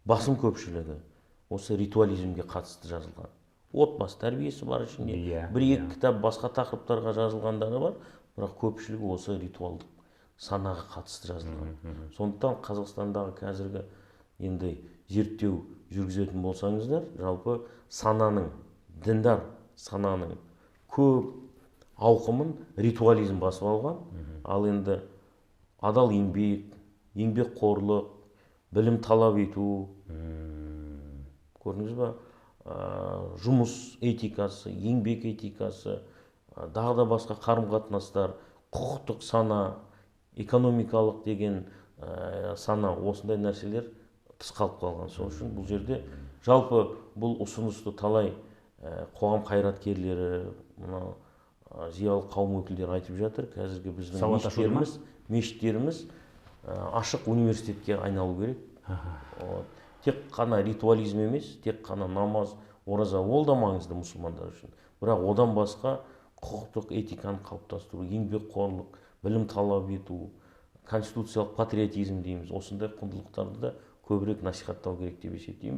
басым көпшілігі осы ритуализмге қатысты жазылған. Отбасы тәрбиесі бар ішінде, бір-екі кітап басқа тақырыптарға жазылғандары бар, бірақ көпшілігі осы ритуалдық санаға қатысты жазылған. Сондықтан Қазақстандағы қазіргі енді зерттеу жүргізетін болсаңыздар, жалпы сананың, діндар сананың көп ауқымын ритуализм басып алған. Ал енді адал еңбек, еңбекқорлық, білім талап ету, көрдіңіз ба, жұмыс этикасы, еңбек этикасы, дағы да басқа қарым-қатынастар, құқықтық сана, экономикалық деген сана, осындай нәрселер тыс қалып қалған. Сол үшін бұл жерде жалпы бұл ұсынысты талай қоғам қайраткерлері, зиялы қауым өкілдері айтып жатыр. Қазіргі біздің мешіттеріміз ашық университетке айналу керек. Тек қана ритуализм емес, тек қана намаз, ораза, ол да маңызды мұсылмандар үшін. Бірақ одан басқа құқықтық этиканы қалыптастыру, еңбекқорлық, білім талап ету, конституциялық патриотизм дейміз, осындай құндылықтарды да көбірек насихаттау керек деп есептеймін.